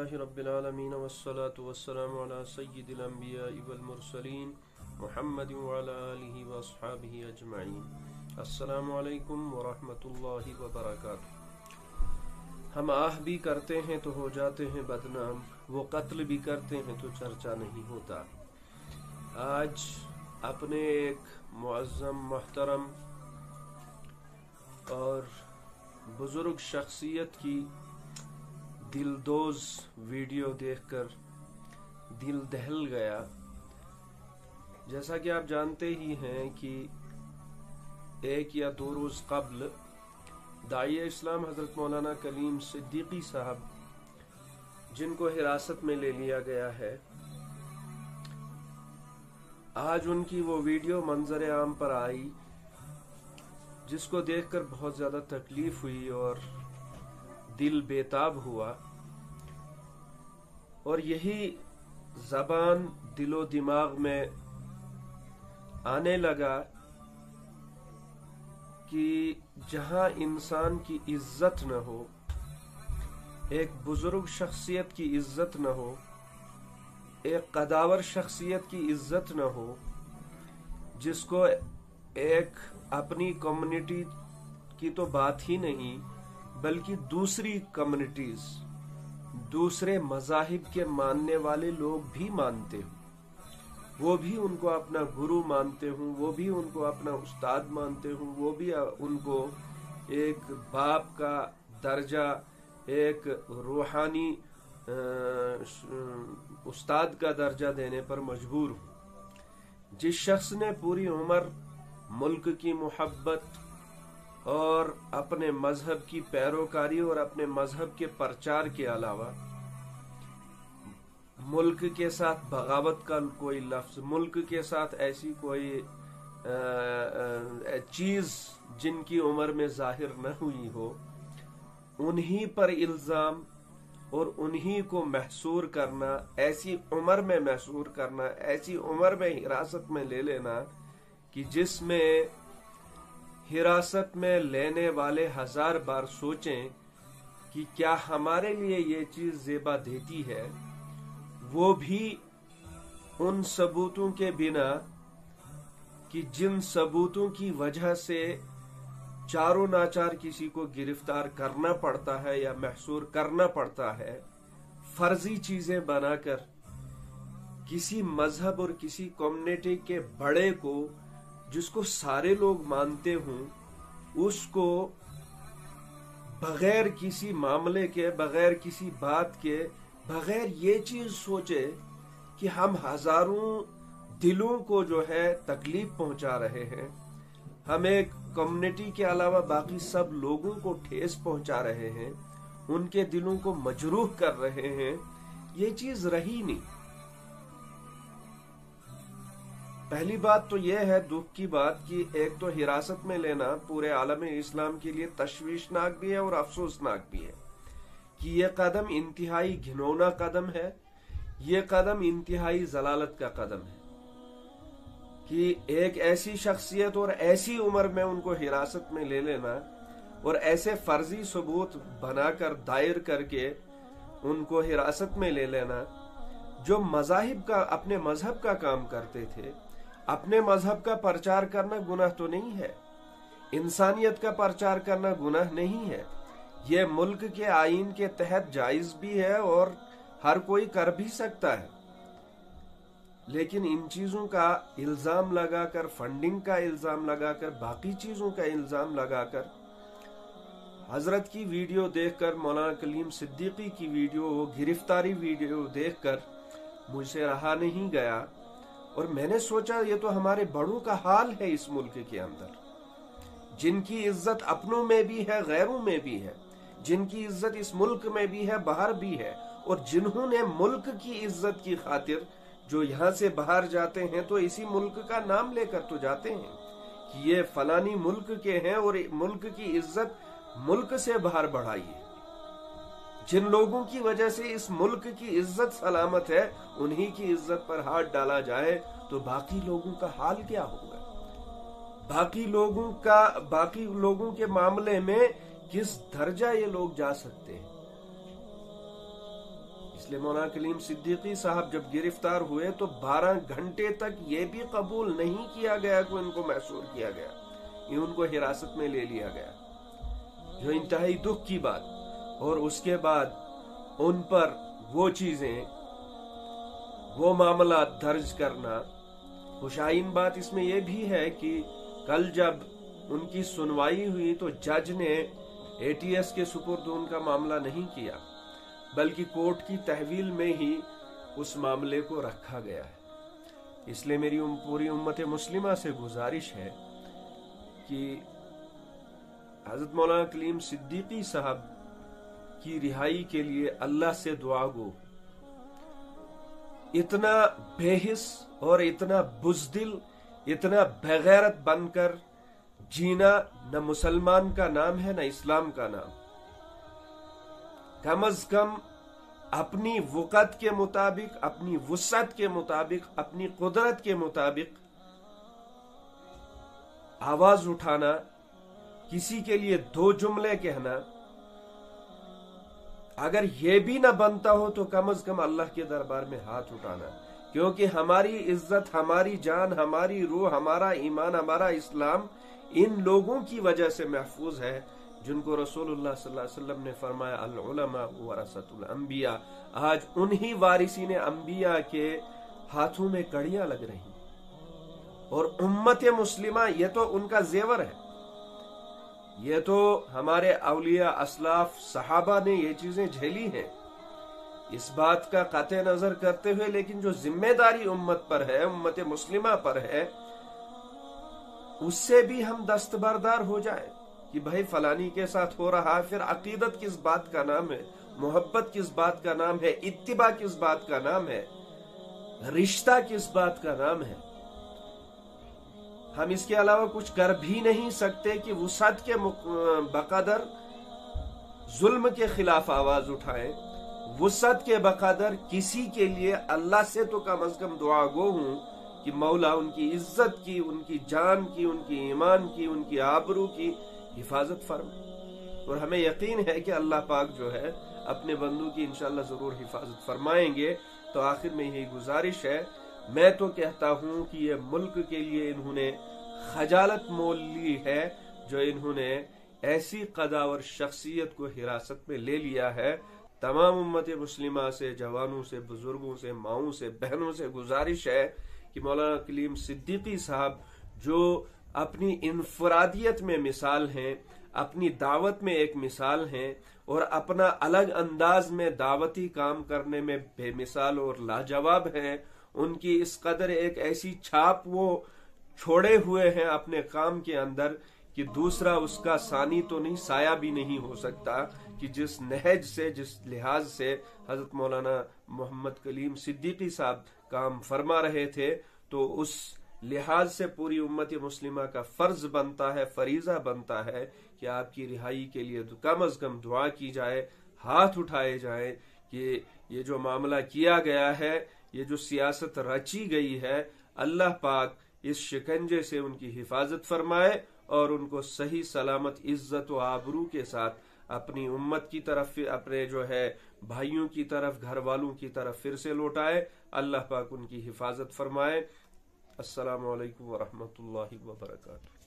अल्हम्दुलिल्लाहि रब्बिल आलमीन वस्सलातु वस्सलामु अला सय्यिदिल अंबियाइ वल मुरसलीन मुहम्मदिन व अला आलिहि व अस्हाबिहि अजमईन। अस्सलामु अलैकुम व रहमतुल्लाहि व बरकातुहू। हम आह भी करते हैं तो हो जाते हैं बदनाम, वो कत्ल भी करते हैं तो चर्चा नहीं होता। आज अपने एक मुअज़्ज़म मोहतरम और बुजुर्ग शख्सियत की दिलदोज वीडियो देखकर दिल दहल गया। जैसा कि आप जानते ही हैं कि एक या दो रोज कबल दाइया इस्लाम हजरत मौलाना कलीम सिद्दीकी साहब, जिनको हिरासत में ले लिया गया है, आज उनकी वो वीडियो मंजर आम पर आई जिसको देखकर बहुत ज्यादा तकलीफ हुई और दिल बेताब हुआ। और यही जबान दिलो दिमाग में आने लगा कि जहां इंसान की इज्जत न हो, एक बुजुर्ग शख्सियत की इज्जत न हो, एक कदावर शख्सियत की इज्जत न हो, जिसको एक अपनी कम्युनिटी की तो बात ही नहीं बल्कि दूसरी कम्युनिटीज, दूसरे मजाहिब के मानने वाले लोग भी मानते हूँ, वो भी उनको अपना गुरु मानते हूँ, वो भी उनको अपना उस्ताद मानते हूँ, वो भी उनको एक बाप का दर्जा, एक रूहानी उस्ताद का दर्जा देने पर मजबूर हूँ। जिस शख्स ने पूरी उम्र मुल्क की मोहब्बत और अपने मजहब की पैरोकारी और अपने मजहब के प्रचार के अलावा मुल्क के साथ बगावत का कोई लफ्ज, मुल्क के साथ ऐसी कोई चीज जिनकी उम्र में जाहिर न हुई हो, उन्हीं पर इल्जाम और उन्हीं को महसूर करना, ऐसी उम्र में महसूर करना, ऐसी उम्र में हिरासत में ले लेना कि जिसमें हिरासत में लेने वाले 1000 बार सोचें कि क्या हमारे लिए ये चीज जेबा देती है, वो भी उन सबूतों के बिना कि जिन सबूतों की वजह से चारों नाचार किसी को गिरफ्तार करना पड़ता है या महसूर करना पड़ता है, फर्जी चीजें बनाकर किसी मजहब और किसी कम्युनिटी के बड़े को, जिसको सारे लोग मानते हों, उसको बगैर किसी मामले के, बगैर किसी बात के, बगैर ये चीज सोचे कि हम हजारों दिलों को जो है तकलीफ पहुंचा रहे हैं, हम एक कम्युनिटी के अलावा बाकी सब लोगों को ठेस पहुंचा रहे हैं, उनके दिलों को मजरूह कर रहे हैं, ये चीज रही नहीं। पहली बात तो यह है दुख की बात कि एक तो हिरासत में लेना पूरे आलम इस्लाम के लिए तशवीशनाक भी है और अफसोसनाक भी है कि यह कदम इंतहाई घिनौना कदम है, यह कदम इंतहाई जलालत का कदम है कि एक ऐसी शख्सियत और ऐसी उम्र में उनको हिरासत में ले लेना और ऐसे फर्जी सबूत बनाकर दायर करके उनको हिरासत में ले लेना, जो मजाहिब का, अपने मजहब का काम करते थे। अपने मजहब का प्रचार करना गुनाह तो नहीं है, इंसानियत का प्रचार करना गुनाह नहीं है, यह मुल्क के आईन के तहत जायज भी है और हर कोई कर भी सकता है। लेकिन इन चीजों का इल्जाम लगाकर, फंडिंग का इल्जाम लगाकर, बाकी चीजों का इल्जाम लगाकर, हजरत की वीडियो देखकर, मौलाना कलीम सिद्दीकी की वीडियो, गिरफ्तारी वीडियो देखकर मुझसे रहा नहीं गया और मैंने सोचा ये तो हमारे बड़ों का हाल है इस मुल्क के अंदर, जिनकी इज्जत अपनों में भी है, गैरों में भी है, जिनकी इज्जत इस मुल्क में भी है, बाहर भी है, और जिन्होंने मुल्क की इज्जत की खातिर जो यहाँ से बाहर जाते हैं तो इसी मुल्क का नाम लेकर तो जाते हैं कि ये फलानी मुल्क के हैं और मुल्क की इज्जत मुल्क से बाहर बढ़ाइए। जिन लोगों की वजह से इस मुल्क की इज्जत सलामत है, उन्हीं की इज्जत पर हाथ डाला जाए तो बाकी लोगों का हाल क्या होगा? बाकी लोगों के मामले में किस दर्जा ये लोग जा सकते हैं? اس لیے مولانا کلیم صدیقی صاحب جب گرفتار ہوئے تو 12 گھنٹے تک یہ بھی قبول نہیں کیا گیا کہ ان کو محصور کیا گیا، یہ ان کو حراست میں لے لیا گیا، جو انتہائی دکھ کی بات۔ اور اس کے بعد ان پر وہ چیزیں، وہ معاملات درج کرنا۔ خوشائن بات اس میں یہ بھی ہے کہ کل جب ان کی سنوائی ہوئی تو جج نے ATS کے سپرد ان کا معاملہ نہیں کیا، بلکہ کورٹ کی تحویل میں ہی اس معاملے کو رکھا گیا ہے۔ اس لیے میری پوری امت مسلمہ سے گزارش ہے کہ حضرت مولانا کلیم صدیقی صاحب کی رہائی کے لیے اللہ سے دعا گو۔ اتنا بے حس اور اتنا بزدل، اتنا بغیرت بن کر جینا نہ مسلمان کا نام ہے نہ اسلام کا نام۔ کم از کم اپنی وقت کے مطابق، اپنی وسعت کے مطابق، اپنی قدرت کے مطابق آواز اٹھانا، کسی کے لیے 2 جملے کہنا، اگر یہ بھی نہ بنتا ہو تو کم از کم اللہ کے دربار میں ہاتھ اٹھانا، کیونکہ ہماری عزت، ہماری جان، ہماری روح، ہمارا ایمان، ہمارا اسلام ان لوگوں کی وجہ سے محفوظ ہے جن کو رسول اللہ صلی اللہ علیہ وسلم نے فرمایا العلماء ورثۃ الانبیاء۔ آج انہی وارثین انبیاء کے ہاتھوں میں کڑیاں لگ رہی ہیں، اور امت مسلمہ یہ تو ان کا زیور ہے، یہ تو ہمارے اولیاء، اسلاف، صحابہ نے یہ چیزیں جھیلی ہیں۔ اس بات کا قطع نظر کرتے ہوئے لیکن جو ذمہ داری امت پر ہے، امت مسلمہ پر ہے، اس سے بھی ہم دستبردار ہو جائیں کہ بھائی فلانی کے ساتھ ہو رہا ہے، پھر عقیدت کس بات کا نام ہے، محبت کس بات کا نام ہے، اتباع کس بات کا نام ہے، رشتہ کس بات کا نام ہے۔ ہم اس کے علاوہ کچھ کر بھی نہیں سکتے کہ وسعت کے بقدر ظلم کے خلاف آواز اٹھائیں، وسعت کے بقدر کسی کے لیے اللہ سے تو کم از کم دعا گو ہوں کہ مولا ان کی عزت کی، ان کی جان کی، ان کی ایمان کی، ان کی آبرو کی حفاظت فرمائے۔ اور ہمیں یقین ہے کہ اللہ پاک جو ہے اپنے بندوں کی انشاءاللہ ضرور حفاظت فرمائیں گے۔ تو آخر میں یہی گزارش ہے، میں تو کہتا ہوں کہ یہ ملک کے لیے انہوں نے خجالت مول لی ہے جو انہوں نے ایسی قداور شخصیت کو حراست میں لے لیا ہے۔ تمام امت مسلمہ سے، جوانوں سے، بزرگوں سے، ماؤں سے، بہنوں سے گزارش ہے کہ مولانا کلیم صدیقی صاحب جو اپنی انفرادیت میں مثال ہیں، اپنی دعوت میں ایک مثال ہیں، اور اپنا الگ انداز میں دعوتی کام کرنے میں بے مثال اور لاجواب ہیں، ان کی اس قدر ایک ایسی چھاپ وہ چھوڑے ہوئے ہیں اپنے کام کے اندر کہ دوسرا اس کا ثانی تو نہیں، سایہ بھی نہیں ہو سکتا، کہ جس نہج سے، جس لحاظ سے حضرت مولانا محمد کلیم صدیقی صاحب کام فرما رہے تھے، تو اس لحاظ سے پوری امت مسلمہ کا فرض بنتا ہے، فریضہ بنتا ہے کہ آپ کی رہائی کے لیے کم از کم دعا کی جائے، ہاتھ اٹھائے جائیں کہ یہ جو معاملہ کیا گیا ہے، یہ جو سیاست رچی گئی ہے، اللہ پاک اس شکنجے سے ان کی حفاظت فرمائے اور ان کو صحیح سلامت عزت و آبرو کے ساتھ اپنی امت کی طرف، اپنے جو ہے بھائیوں کی طرف، گھر والوں کی طرف پھر سے لوٹائے۔ اللہ پاک ان کی حفاظت فرمائے۔ السلام علیکم ورحمۃ اللہ وبرکاتہ۔